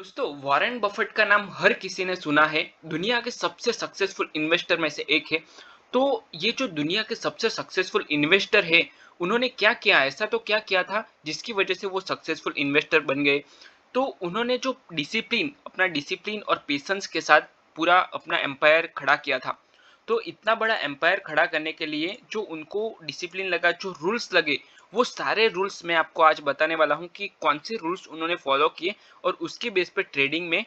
दोस्तों, Warren Buffett का नाम हर किसी ने सुना है। दुनिया के सबसे सक्सेसफुल इन्वेस्टर में से एक है। तो ये जो दुनिया के सबसे सक्सेसफुल इन्वेस्टर है, उन्होंने क्या किया, ऐसा तो क्या किया था जिसकी वजह से वो सक्सेसफुल इन्वेस्टर बन गए। तो उन्होंने जो डिसिप्लिन, अपना डिसिप्लिन और पेशेंस के साथ पूरा अपना एम्पायर खड़ा किया था। तो इतना बड़ा एम्पायर खड़ा करने के लिए जो उनको डिसिप्लिन लगा, जो रूल्स लगे, वो सारे रूल्स मैं आपको आज बताने वाला हूँ कि कौन से रूल्स उन्होंने फॉलो किए और उसके बेस पे ट्रेडिंग में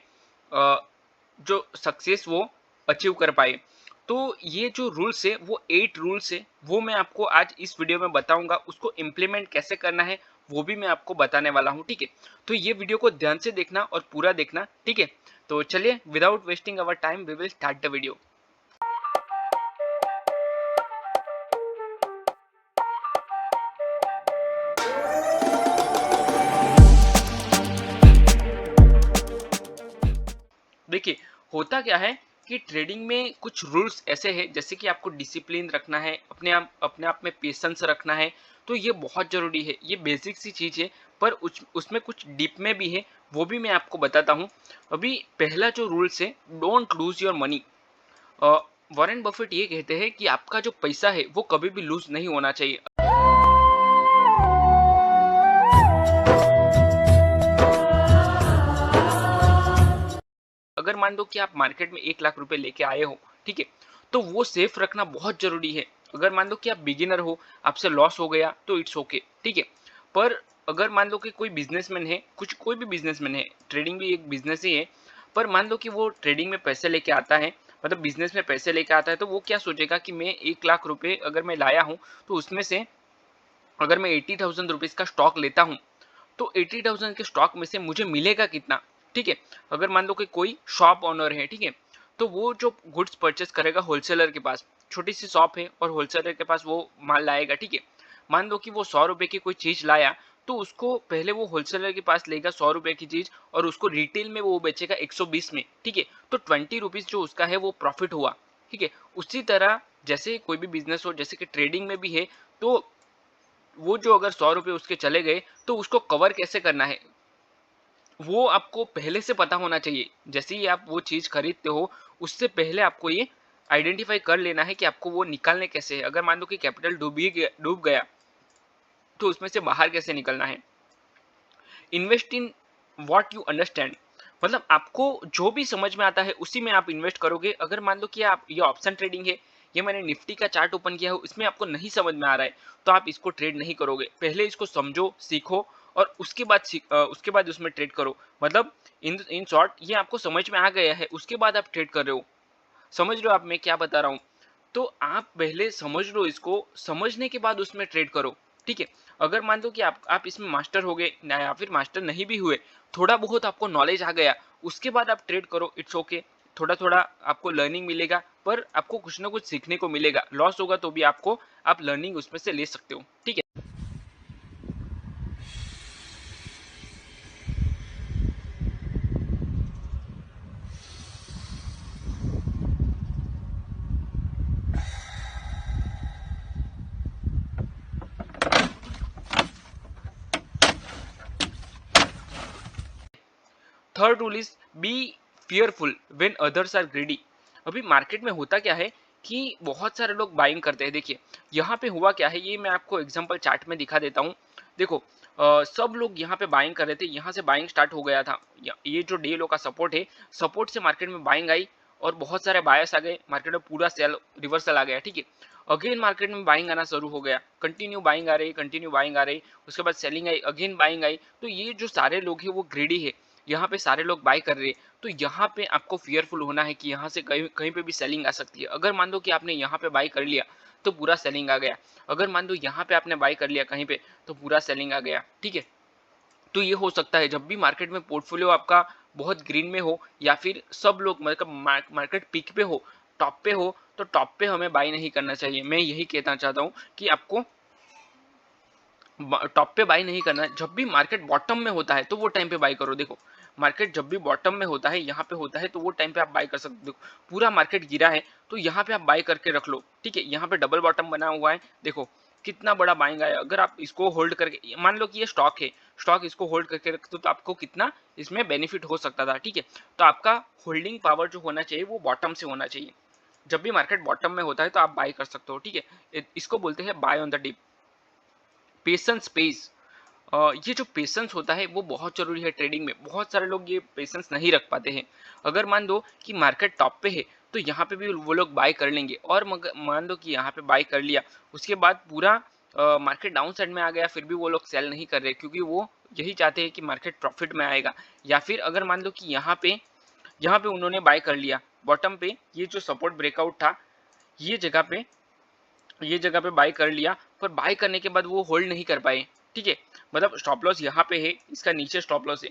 जो सक्सेस वो अचीव कर पाए। तो ये जो रूल्स है, वो 8 रूल्स है, वो मैं आपको आज इस वीडियो में बताऊंगा। उसको इम्प्लीमेंट कैसे करना है वो भी मैं आपको बताने वाला हूँ, ठीक है। तो ये वीडियो को ध्यान से देखना और पूरा देखना, ठीक है। तो चलिए, without wasting our time we will start the video. देखिए, होता क्या है कि ट्रेडिंग में कुछ रूल्स ऐसे हैं, जैसे कि आपको डिसिप्लिन रखना है, अपने आप में पेशेंस रखना है। तो ये बहुत ज़रूरी है, ये बेसिक सी चीज़ है। पर उसमें कुछ डीप में भी है, वो भी मैं आपको बताता हूँ। अभी पहला जो रूल्स है, don't lose your money. Warren Buffett ये कहते हैं कि आपका जो पैसा है वो कभी भी लूज नहीं होना चाहिए। अगर मान लो कि आप मार्केट में 1 लाख रुपए लेके आए हो, ठीक है, तो वो सेफ रखना बहुत जरूरी है। अगर मान लो कि आप बिगिनर हो, आपसे लॉस हो गया तो इट्स ओके, ठीक है। पर अगर मान लो कि कोई बिजनेसमैन है, कुछ कोई भी बिजनेसमैन है, ट्रेडिंग भी एक बिजनेस ही है। पर मान लो कि वो ट्रेडिंग में पैसे लेके आता है, मतलब बिजनेस में पैसे लेके आता है, तो वो क्या सोचेगा कि मैं 1 लाख रुपए अगर मैं लाया हूँ, तो उसमें से अगर मैं 80,000 रुपीज का स्टॉक लेता हूँ, तो 80,000 के स्टॉक में से मुझे मिलेगा कितना, ठीक है। अगर मान लो कि कोई शॉप ओनर है, ठीक है, तो वो जो गुड्स परचेस करेगा होलसेलर के पास, छोटी सी शॉप है और होलसेलर के पास वो माल लाएगा, ठीक है। मान लो कि वो 100 रुपए की कोई चीज लाया, तो उसको पहले वो होलसेलर के पास लेगा 100 रुपए की चीज और उसको रिटेल में वो बेचेगा 120 में, ठीक है। तो 20 रुपीज जो उसका है वो प्रॉफिट हुआ, ठीक है। उसी तरह जैसे कोई भी बिजनेस हो, जैसे कि ट्रेडिंग में भी है, तो वो जो अगर 100 रुपए उसके चले गए, तो उसको कवर कैसे करना है वो आपको पहले से पता होना चाहिए। जैसे ही आप वो चीज़ खरीदते हो, उससे पहले आपको ये आइडेंटिफाई कर लेना है कि आपको वो निकालने कैसे है। अगर मान लो कि कैपिटल डूब गया, तो उसमें से बाहर कैसे निकलना है। Invest in what you understand, मतलब आपको जो भी समझ में आता है उसी में आप इन्वेस्ट करोगे। अगर मान लो कि आप ये ऑप्शन ट्रेडिंग है, ये मैंने निफ्टी का चार्ट ओपन किया है, इसमें आपको नहीं समझ में आ रहा है, तो आप इसको ट्रेड नहीं करोगे। पहले इसको समझो, सीखो और उसके बाद उसमें ट्रेड करो। मतलब इन इन शॉर्ट, ये आपको समझ में आ गया है, उसके बाद आप ट्रेड कर रहे हो। समझ रहे हो आप मैं क्या बता रहा हूँ। तो आप पहले समझ लो, इसको समझने के बाद उसमें ट्रेड करो, ठीक है। अगर मान लो कि आप इसमें मास्टर हो गए ना, या फिर मास्टर नहीं भी हुए, थोड़ा बहुत आपको नॉलेज आ गया, उसके बाद आप ट्रेड करो, इट्स ओके। थोड़ा थोड़ा आपको लर्निंग मिलेगा, पर आपको कुछ ना कुछ सीखने को मिलेगा। लॉस होगा तो भी आप लर्निंग उसमें से ले सकते हो, ठीक है। Third rule is be fearful when others are greedy. अभी मार्केट में होता क्या है कि बहुत सारे लोग बाइंग करते हैं। देखिए, यहाँ पे हुआ क्या है, ये मैं आपको एग्जांपल चार्ट में दिखा देता हूँ। देखो, सब लोग यहाँ पे बाइंग कर रहे थे, यहाँ से बाइंग स्टार्ट हो गया था। ये जो डे लो का सपोर्ट है, सपोर्ट से मार्केट में बाइंग आई और बहुत सारे बायर्स आ गए, मार्केट में पूरा सेल रिवर्सल आ गया, ठीक है। अगेन मार्केट में बाइंग आना शुरू हो गया, कंटिन्यू बाइंग आ रही, कंटिन्यू बाइंग आ रही। उसके बाद selling I, again buying I. तो ये जो सारे लोग हैं वो ग्रीडी है, यहाँ पे सारे लोग बाय कर रहे हैं। तो यहाँ पे आपको फियरफुल होना है कि यहाँ से कहीं कहीं पे भी सेलिंग आ सकती है। अगर मान लो कि आपने यहाँ पे बाय कर लिया, तो पूरा सेलिंग आ गया। अगर मान लो यहाँ पे आपने बाय कर लिया कहीं पे, तो पूरा सेलिंग आ गया, ठीक है। तो ये हो सकता है जब भी मार्केट में पोर्टफोलियो आपका बहुत ग्रीन में हो, या फिर सब लोग मतलब मार्केट पीक पे हो, टॉप पे हो, तो टॉप पे हमें बाय नहीं करना चाहिए। मैं यही कहना चाहता हूँ कि आपको टॉप पे बाई नहीं करना है। जब भी मार्केट बॉटम में होता है तो वो टाइम पे बाई करो। देखो, मार्केट जब भी बॉटम में होता है, यहाँ पे होता है, तो वो टाइम पे आप बाई कर सकते हो। पूरा मार्केट गिरा है तो यहाँ पे आप बाई करके रख लो, ठीक है। यहाँ पे डबल बॉटम बना हुआ है, देखो कितना बड़ा बाइंग आया। अगर आप इसको होल्ड करके, मान लो कि ये स्टॉक है, स्टॉक इसको होल्ड करके रखते तो आपको कितना इसमें बेनिफिट हो सकता था, ठीक है। तो आपका होल्डिंग पावर जो होना चाहिए वो बॉटम से होना चाहिए। जब भी मार्केट बॉटम में होता है तो आप बाय कर सकते हो, ठीक है। इसको बोलते हैं buy on the dip. Patience pays, ये जो पेशेंस होता है वो बहुत जरूरी है ट्रेडिंग में। बहुत सारे लोग ये पेशेंस नहीं रख पाते हैं। अगर मान दो कि मार्केट टॉप पे है तो यहाँ पे भी वो लोग बाय कर लेंगे, और मान दो कि यहाँ पे बाय कर लिया, उसके बाद पूरा मार्केट डाउन साइड में आ गया, फिर भी वो लोग सेल नहीं कर रहे, क्योंकि वो यही चाहते हैं कि मार्केट प्रॉफिट में आएगा। या फिर अगर मान लो कि यहाँ पे उन्होंने बाय कर लिया बॉटम पे, ये जो सपोर्ट ब्रेकआउट था, ये जगह पे ये जगह पे बाय कर लिया, पर बाय करने के बाद वो होल्ड नहीं कर पाए, ठीक है। मतलब स्टॉप लॉस यहाँ पे है, इसका नीचे स्टॉप लॉस है।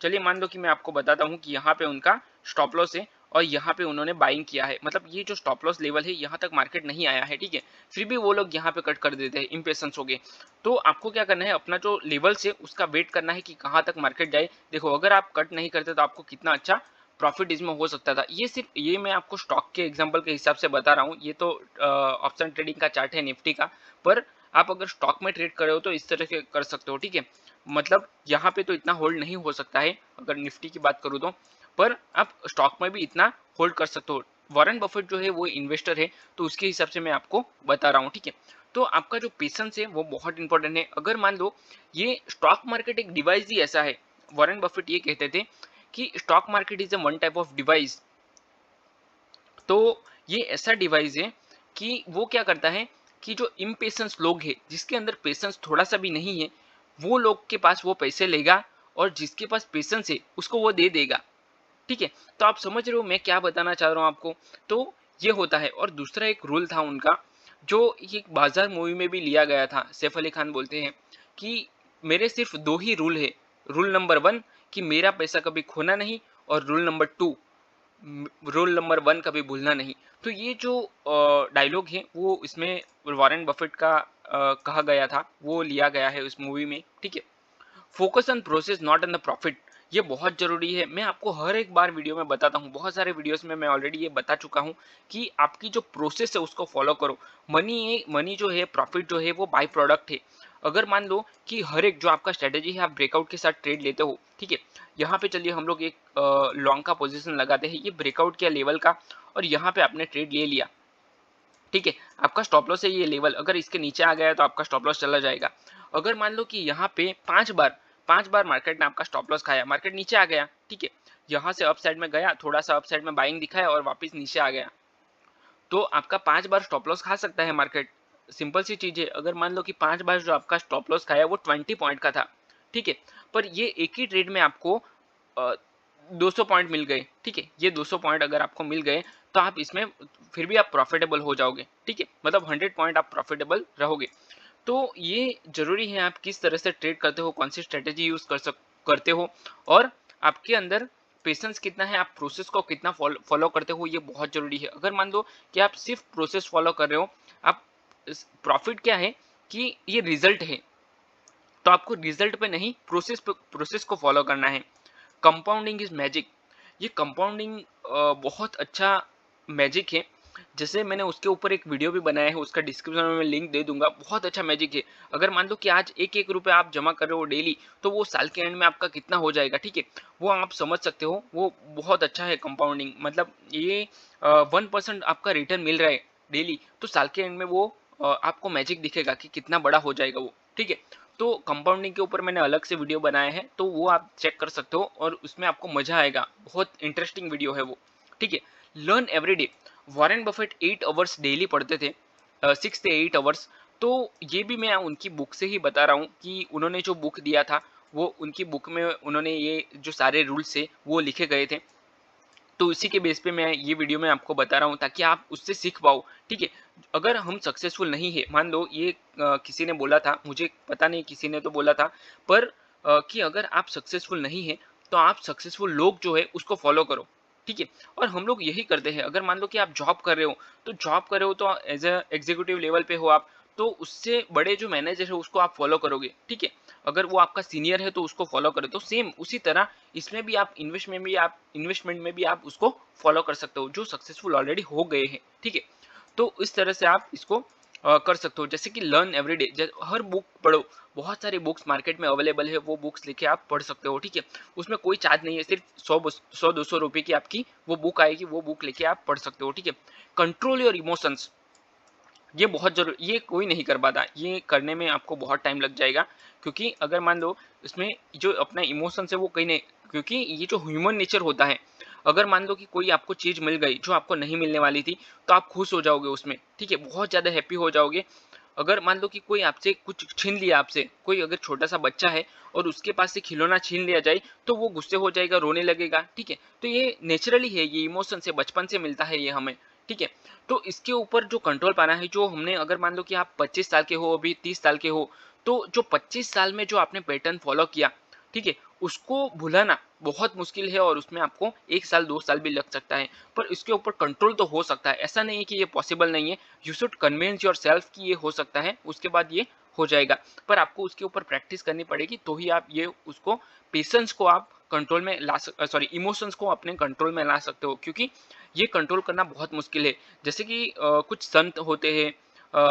चलिए मान लो कि मैं आपको बताता हूँ कि यहाँ पे उनका स्टॉप लॉस है और यहाँ पे उन्होंने बाइंग किया है, मतलब ये जो स्टॉप लॉस लेवल है यहाँ तक मार्केट नहीं आया है, ठीक है। फिर भी वो लोग यहाँ पे कट कर देते हैं, इम्पेशेंस हो गए। तो आपको क्या करना है, अपना जो लेवल से उसका वेट करना है कि कहाँ तक मार्केट जाए। देखो अगर आप कट नहीं करते तो आपको कितना अच्छा प्रॉफिट इसमें हो सकता था। ये सिर्फ ये मैं आपको स्टॉक के एग्जांपल के हिसाब से बता रहा हूँ, ये तो ऑप्शन ट्रेडिंग का चार्ट है निफ्टी का। पर आप अगर स्टॉक में ट्रेड कर रहे हो तो इस तरह से कर सकते हो, ठीक है। मतलब यहाँ पे तो इतना होल्ड नहीं हो सकता है अगर निफ्टी की बात करूँ तो, पर आप स्टॉक में भी इतना होल्ड कर सकते हो। वॉरेन बफेट जो है वो इन्वेस्टर है, तो उसके हिसाब से मैं आपको बता रहा हूँ, ठीक है। तो आपका जो पेशेंस है वो बहुत इंपॉर्टेंट है। अगर मान लो ये स्टॉक मार्केट एक डिवाइस ही ऐसा है, वॉरेन बफेट ये कहते थे कि stock market is a one type of device. तो ये ऐसा डिवाइस है कि वो क्या करता है कि जो इम्पेशेंस लोग हैं, जिसके अंदर पेशेंस थोड़ा सा भी नहीं है, वो लोग के पास वो पैसे लेगा, और जिसके पास पेशेंस है उसको वो दे देगा, ठीक है। तो आप समझ रहे हो मैं क्या बताना चाह रहा हूँ आपको। तो ये होता है। और दूसरा एक रूल था उनका, जो एक बाजार मूवी में भी लिया गया था, सैफ अली खान बोलते हैं कि मेरे सिर्फ दो ही रूल है। रूल नंबर 1 कि मेरा पैसा कभी खोना नहीं, और रूल नंबर 2, रूल नंबर 1 कभी भूलना नहीं। तो ये जो डायलॉग है वो इसमें वॉरेन बफेट का कहा गया था, वो लिया गया है उस मूवी में, ठीक है। Focus on process not on the profit, ये बहुत जरूरी है। मैं आपको हर एक बार वीडियो में बताता हूँ, बहुत सारे वीडियोस में मैं ऑलरेडी ये बता चुका हूँ कि आपकी जो प्रोसेस है उसको फॉलो करो। मनी जो है, प्रॉफिट जो है, वो बाय प्रोडक्ट है। अगर मान लो कि हर एक जो आपका स्ट्रेटेजी है आप ब्रेकआउट के साथ ट्रेड लेते हो, ठीक है। यहाँ पे चलिए हम लोग एक लॉन्ग का पोजीशन लगाते हैं, ये ब्रेकआउट किया लेवल का, और यहाँ पे आपने ट्रेड ले लिया, ठीक है। आपका स्टॉप लॉस है ये लेवल, अगर इसके नीचे आ गया तो आपका स्टॉप लॉस चला जाएगा। अगर मान लो कि यहाँ पे 5 बार मार्केट ने आपका स्टॉप लॉस खाया, मार्केट नीचे आ गया, ठीक है। यहाँ से अप साइड में गया, थोड़ा सा अप साइड में बाइंग दिखाया और वापस नीचे आ गया, तो आपका 5 बार स्टॉप लॉस खा सकता है मार्केट। सिंपल सी चीज है। अगर मान लो कि 5 बार जो आपका स्टॉप लॉस खाया वो 20 पॉइंट का था, ठीक है। पर ये एक ही ट्रेड में आपको 200 पॉइंट मिल गए, ठीक है। ये 200 पॉइंट अगर आपको मिल गए तो आप इसमें फिर भी आप प्रॉफिटेबल हो जाओगे, ठीक है। मतलब 100 पॉइंट आप प्रॉफिटेबल रहोगे। तो ये जरूरी है आप किस तरह से ट्रेड करते हो, कौन सी स्ट्रेटेजी यूज करते हो, और आपके अंदर पेशेंस कितना है, आप प्रोसेस को कितना फॉलो करते हो, ये बहुत जरूरी है। अगर मान लो कि आप सिर्फ प्रोसेस फॉलो कर रहे हो, आप प्रॉफिट क्या है कि ये रिजल्ट है, तो आपको रिजल्ट पे नहीं प्रोसेस को फॉलो करना है। कंपाउंडिंग इज मैजिक, ये कंपाउंडिंग बहुत अच्छा मैजिक है। जैसे मैंने उसके ऊपर एक वीडियो भी बनाया है, उसका डिस्क्रिप्शन में मैं लिंक दे दूंगा। बहुत अच्छा मैजिक है। अगर मान लो कि आज 1-1 रुपये आप जमा कर रहे हो डेली, तो वो साल के एंड में आपका कितना हो जाएगा, ठीक है। वो आप समझ सकते हो, वो बहुत अच्छा है कंपाउंडिंग। मतलब ये 1% आपका रिटर्न मिल रहा है डेली, तो साल के एंड में वो आपको मैजिक दिखेगा कि कितना बड़ा हो जाएगा वो, ठीक है। तो कंपाउंडिंग के ऊपर मैंने अलग से वीडियो बनाया है, तो वो आप चेक कर सकते हो और उसमें आपको मजा आएगा। बहुत इंटरेस्टिंग वीडियो है वो, ठीक है। Learn every day, Warren Buffett 8 hours daily पढ़ते थे, 6 से 8 आवर्स। तो ये भी मैं उनकी बुक से ही बता रहा हूँ कि उन्होंने जो बुक दिया था, वो उनकी बुक में उन्होंने ये जो सारे रूल्स है वो लिखे गए थे। तो इसी के बेस पे मैं ये वीडियो में आपको बता रहा हूँ ताकि आप उससे सीख पाओ, ठीक है। अगर हम सक्सेसफुल नहीं है, मान लो ये किसी ने बोला था, मुझे पता नहीं किसी ने तो बोला था, पर कि अगर आप सक्सेसफुल नहीं है तो आप सक्सेसफुल लोग जो है उसको फॉलो करो, ठीक है। और हम लोग यही करते हैं। अगर मान लो कि आप जॉब कर रहे हो, तो जॉब कर रहे हो तो एज ए एग्जीक्यूटिव लेवल पे हो आप, तो उससे बड़े जो मैनेजर है उसको आप फॉलो करोगे, ठीक है। अगर वो आपका सीनियर है तो उसको फॉलो करो। तो सेम उसी तरह इसमें भी आप इन्वेस्टमेंट में भी आप उसको फॉलो कर सकते हो, जो सक्सेसफुल ऑलरेडी हो गए हैं, ठीक है। तो इस तरह से आप इसको कर सकते हो, जैसे कि लर्न एवरीडे, हर बुक पढ़ो। बहुत सारी बुक्स मार्केट में अवेलेबल है, वो बुक्स लेके आप पढ़ सकते हो, ठीक है। उसमें कोई चार्ज नहीं है, सिर्फ 100-200 रुपए की आपकी वो बुक आएगी, वो बुक लेके आप पढ़ सकते हो, ठीक है। कंट्रोल योर इमोशंस, ये बहुत जरूरी, ये कोई नहीं कर पाता, ये करने में आपको बहुत टाइम लग जाएगा। क्योंकि अगर मान लो इसमें जो अपना इमोशंस है वो कहीं नहीं, क्योंकि ये जो ह्यूमन नेचर होता है, अगर मान लो कि कोई आपको चीज मिल गई जो आपको नहीं मिलने वाली थी, तो आप खुश हो जाओगे उसमें, ठीक है, बहुत ज्यादा हैप्पी हो जाओगे। अगर मान लो कि कोई आपसे कुछ छीन लिया, आपसे कोई अगर छोटा सा बच्चा है और उसके पास से खिलौना छीन लिया जाए, तो वो गुस्से हो जाएगा, रोने लगेगा, ठीक है। तो ये नेचुरली है, ये इमोशन से बचपन से मिलता है ये हमें, ठीक है। तो इसके ऊपर जो कंट्रोल पाना है, जो हमने, अगर मान लो कि आप 25 साल के हो, अभी 30 साल के हो, तो जो 25 साल में जो आपने पैटर्न फॉलो किया, ठीक है, उसको भुलाना बहुत मुश्किल है, और उसमें आपको 1 साल 2 साल भी लग सकता है। पर इसके ऊपर कंट्रोल तो हो सकता है, ऐसा नहीं है कि ये पॉसिबल नहीं है। You should convince your self कि ये हो सकता है, उसके बाद ये हो जाएगा। पर आपको उसके ऊपर प्रैक्टिस करनी पड़ेगी, तो ही आप ये उसको, पेशेंस को आप कंट्रोल में ला सॉरी, इमोशंस को अपने कंट्रोल में ला सकते हो, क्योंकि ये कंट्रोल करना बहुत मुश्किल है। जैसे कि कुछ संत होते हैं,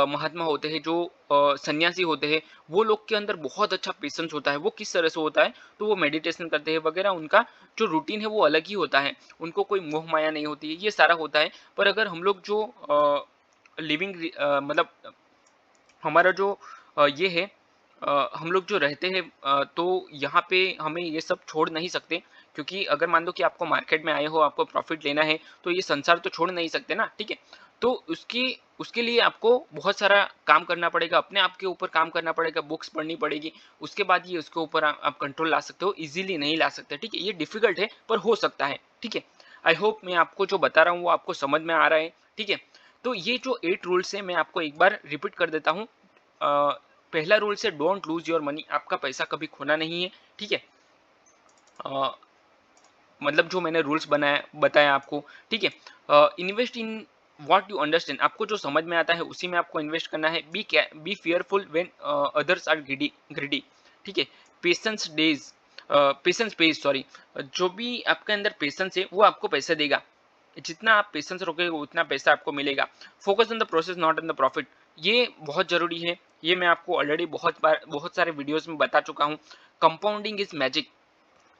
महात्मा होते हैं, जो सन्यासी होते हैं, वो लोग के अंदर बहुत अच्छा पेशेंस होता है। वो किस तरह से होता है, तो वो मेडिटेशन करते हैं वगैरह, उनका जो रूटीन है वो अलग ही होता है, उनको कोई मोह माया नहीं होती है, ये सारा होता है। पर अगर हम लोग जो लिविंग, मतलब हमारा जो ये है, हम लोग जो रहते हैं, तो यहाँ पे हमें ये सब छोड़ नहीं सकते। क्योंकि अगर मान लो कि आपको मार्केट में आए हो, आपको प्रॉफिट लेना है, तो ये संसार तो छोड़ नहीं सकते ना, ठीक है। तो उसकी उसके लिए आपको बहुत सारा काम करना पड़ेगा, अपने आप के ऊपर काम करना पड़ेगा, बुक्स पढ़नी पड़ेगी, उसके बाद ये उसके ऊपर आप कंट्रोल ला सकते हो। इजीली नहीं ला सकते, ठीक है, ये डिफिकल्ट है, पर हो सकता है, ठीक है। आई होप मैं आपको जो बता रहा हूँ वो आपको समझ में आ रहा है, ठीक है। तो ये जो 8 रूल्स है, मैं आपको एक बार रिपीट कर देता हूँ। पहला रूल से डोंट लूज योर मनी, आपका पैसा कभी खोना नहीं है, ठीक है। अ, मतलब जो मैंने रूल्स बनाया बताया आपको, ठीक है। Invest in what you understand, आपको जो समझ में आता है उसी में आपको इन्वेस्ट करना है। Be fearful when others are greedy, ठीक है। Patience days patience pays sorry, जो भी आपके अंदर पेशेंस है वो आपको पैसा देगा। जितना आप पेशेंस रखोगे उतना पैसा आपको मिलेगा। Focus on the process not on the profit, ये बहुत जरूरी है। ये मैं आपको ऑलरेडी बहुत बार बहुत सारे वीडियोस में बता चुका हूँ। Compounding is magic,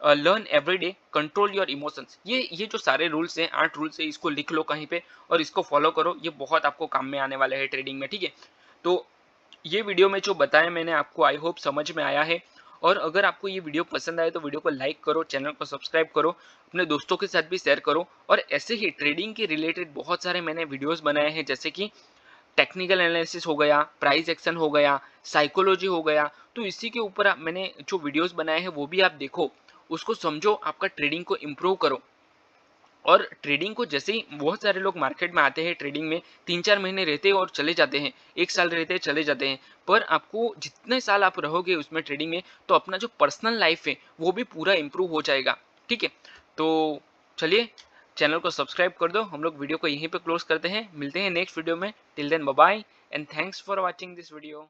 learn everyday, control your emotions, ये जो सारे रूल्स हैं, 8 रूल्स है, इसको लिख लो कहीं पे और इसको फॉलो करो, ये बहुत आपको काम में आने वाले हैं ट्रेडिंग में, ठीक है। तो ये वीडियो में जो बताया मैंने आपको, आई होप समझ में आया है। और अगर आपको ये वीडियो पसंद आए तो वीडियो को लाइक करो, चैनल को सब्सक्राइब करो, अपने दोस्तों के साथ भी शेयर करो। और ऐसे ही ट्रेडिंग के रिलेटेड बहुत सारे मैंने वीडियोस बनाए हैं, जैसे कि टेक्निकल एनालिसिस हो गया, प्राइस एक्शन हो गया, साइकोलॉजी हो गया। तो इसी के ऊपर मैंने जो वीडियोस बनाए हैं वो भी आप देखो, उसको समझो, आपका ट्रेडिंग को इम्प्रूव करो। और ट्रेडिंग को, जैसे ही बहुत सारे लोग मार्केट में आते हैं ट्रेडिंग में, 3-4 महीने रहते हैं और चले जाते हैं, 1 साल रहते हैं चले जाते हैं। पर आपको जितने साल आप रहोगे उसमें ट्रेडिंग में, तो अपना जो पर्सनल लाइफ है वो भी पूरा इम्प्रूव हो जाएगा, ठीक है। तो चलिए, चैनल को सब्सक्राइब कर दो। हम लोग वीडियो को यहीं पे क्लोज करते हैं, मिलते हैं नेक्स्ट वीडियो में। Till then bye bye and thanks for watching this video.